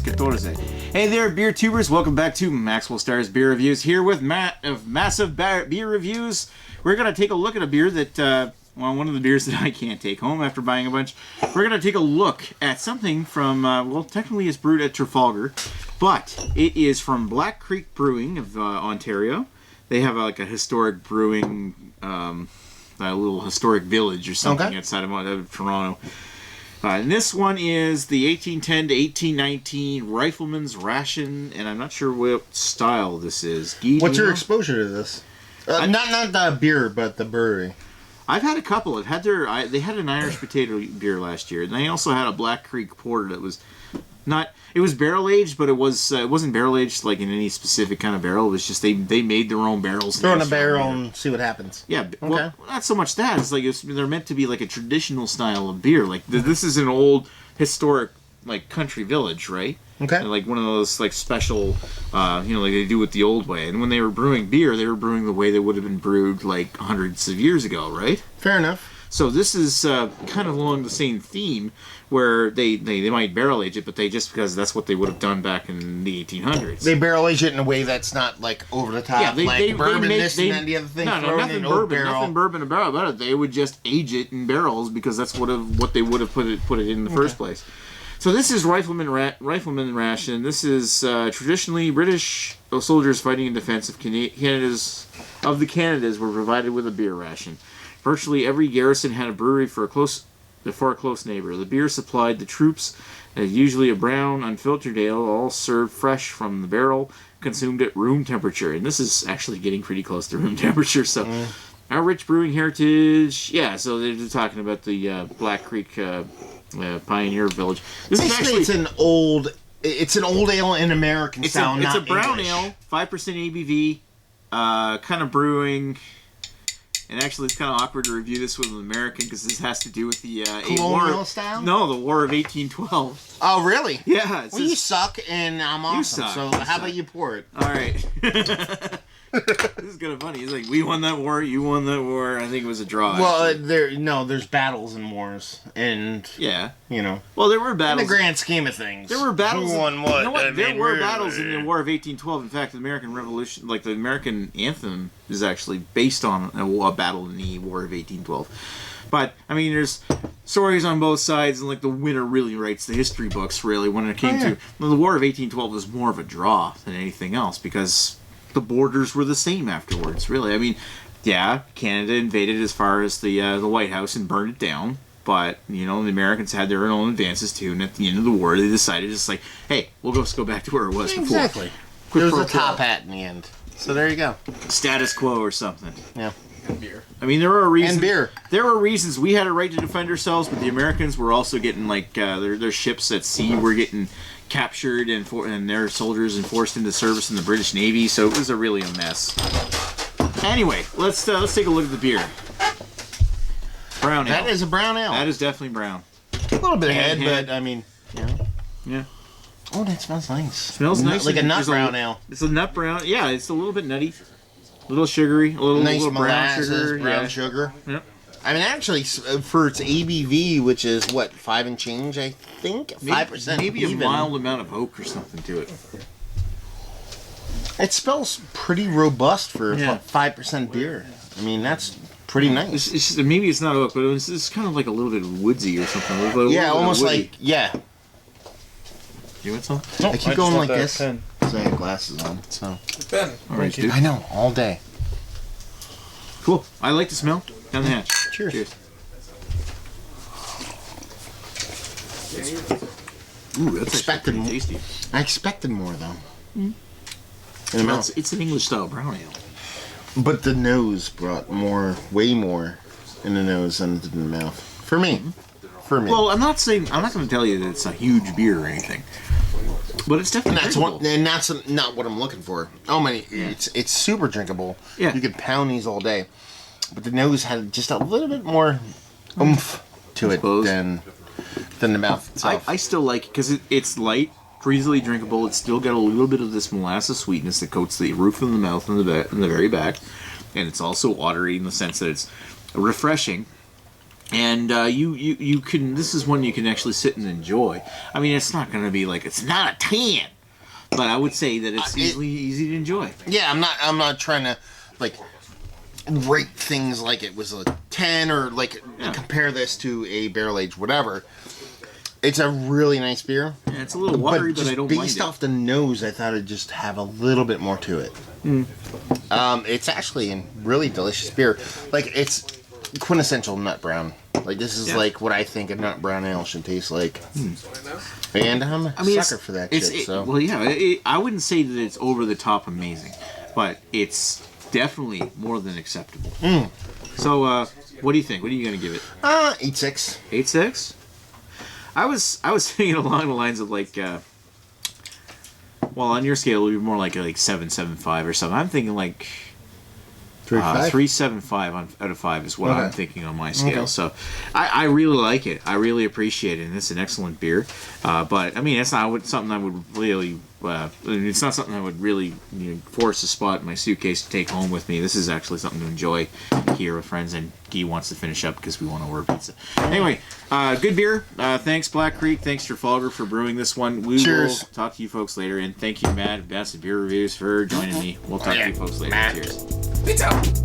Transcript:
14. Hey there, beer tubers. Welcome back to Maxwell Starr's Beer Reviews. Here with Matt of Massive Beer Reviews. We're going to take a look at a beer that, one of the beers that I can't take home after buying a bunch. We're going to take a look at something from, technically it's brewed at Trafalgar, but it is from Black Creek Brewing of Ontario. They have a historic brewing, a little historic village or something outside of Toronto. And this one is the 1810 to 1819 Rifleman's Ration, and I'm not sure what style this is. What's your exposure to this? Not the beer, but the brewery. I've had a couple. They had an Irish potato beer last year, and they also had a Black Creek Porter that was not. It was barrel aged, but it wasn't barrel aged like in any specific kind of barrel. It was just they made their own barrels. Throw in a barrel and see what happens. Yeah, well, not so much that. It's like they're meant to be like a traditional style of beer. Like this is an old historic like country village, right? Okay. And, like one of those like special, like they do it the old way. And when they were brewing beer, they were brewing the way they would have been brewed like hundreds of years ago, right? Fair enough. So this is kind of along the same theme, where they might barrel age it, but because that's what they would have done back in the 1800s. They barrel age it in a way that's not like over the top, bourbon and the other thing. No, nothing bourbon about it. They would just age it in barrels because that's what they would have put it in the first place. So this is Rifleman Ration. This is traditionally British soldiers fighting in defense of the Canadas were provided with a beer ration. Virtually every garrison had a brewery for a close neighbor. The beer supplied the troops, usually a brown, unfiltered ale, all served fresh from the barrel, consumed at room temperature. And this is actually getting pretty close to room temperature. So, our rich brewing heritage. Yeah, so they're talking about the Black Creek Pioneer Village. It's an old ale in American style. It's a brown ale, 5% ABV, kind of brewing. And actually, it's kind of awkward to review this with an American because this has to do with the colonial style. No, the War of 1812. Oh, really? Yeah. Well, you suck, and I'm awesome. So how about you pour it? All right. This is kind of funny. He's like, we won that war, you won that war. I think it was a draw. Well, there's battles and wars, and Well, there were battles in the grand scheme of things. There were battles. Who won what? You know what? There were battles in the War of 1812. In fact, the American Revolution, like the American anthem, is actually based on a battle in the War of 1812. But I mean, there's stories on both sides, and like the winner really writes the history books. Really, when it came to the War of 1812, was more of a draw than anything else because the borders were the same afterwards, really. I mean, yeah, Canada invaded as far as the White House and burned it down, but, the Americans had their own advances, too, and at the end of the war, they decided just like, hey, we'll just go back to where it was before. Exactly. There was a top hat in the end. So there you go. Status quo or something. Yeah. And beer. I mean, there were reasons. And beer. There were reasons we had a right to defend ourselves, but the Americans were also getting, like, their ships at sea were getting captured and their soldiers enforced into service in the British Navy, so it was really a mess. Anyway, let's take a look at the beer. Brown ale. That is a brown ale. That is definitely brown. A little bit of head, but I mean, yeah. Oh, that smells nice. Smells nice, like a nut brown ale. It's a nut brown. Yeah, it's a little bit nutty, a little sugary, a little brown sugar. Brown sugar. Yep. I mean, actually, for its ABV, which is, 5 and change, I think? 5%. Maybe a mild amount of oak or something to it. It smells pretty robust for 5% beer. I mean, that's pretty nice. It's just, maybe it's not oak, but it's kind of like a little bit woodsy or something. Almost like, You want some? I keep going like this. So I have glasses on, so. Ben, all right, dude. I know, all day. Cool. I like the smell. Down the hatch. Cheers. Ooh, that's expected pretty tasty. I expected more, though. It's an English style brown ale. But the nose brought way more in the nose than in the mouth. For me. Well, I'm not going to tell you that it's a huge beer or anything. But it's definitely drinkable. That's not what I'm looking for. Oh my, it's super drinkable. Yeah. You could pound these all day. But the nose had just a little bit more oomph to it than the mouth itself. I still like it because it's light, easily drinkable. It's still got a little bit of this molasses sweetness that coats the roof of the mouth and the very back. And it's also watery in the sense that it's refreshing. And you can. This is one you can actually sit and enjoy. I mean, it's not going to be like, it's not a 10, but I would say that it's easy to enjoy. Yeah, I'm not trying to like rate things like it was a 10 or like compare this to a barrel aged whatever. It's a really nice beer. Yeah, it's a little watery, but I don't mind it. Based off the nose, I thought it'd just have a little bit more to it. It's actually a really delicious beer. Like, it's quintessential nut brown. Like, this is like what I think a nut brown ale should taste like. And I'm a sucker for that shit. Well, yeah, I wouldn't say that it's over the top amazing, but it's definitely more than acceptable. So, what do you think? What are you going to give it? 8.6. 8.6? I was thinking along the lines of like, well, on your scale, it would be more like 7.75 or something. I'm thinking like 3.75 out of 5 is what I'm thinking on my scale. Okay. So I really like it. I really appreciate it, and it's an excellent beer. But I mean, it's not something I would really. It's not something I would really force a spot in my suitcase to take home with me. This is actually something to enjoy here with friends, and Guy wants to finish up because we want to order pizza. Anyway, good beer. Thanks, Black Creek. Thanks, Trafalgar, for brewing this one. We will talk to you folks later, and thank you, Matt, Best of Beer Reviews, for joining me. We'll talk to you folks later. Cheers. Pizza!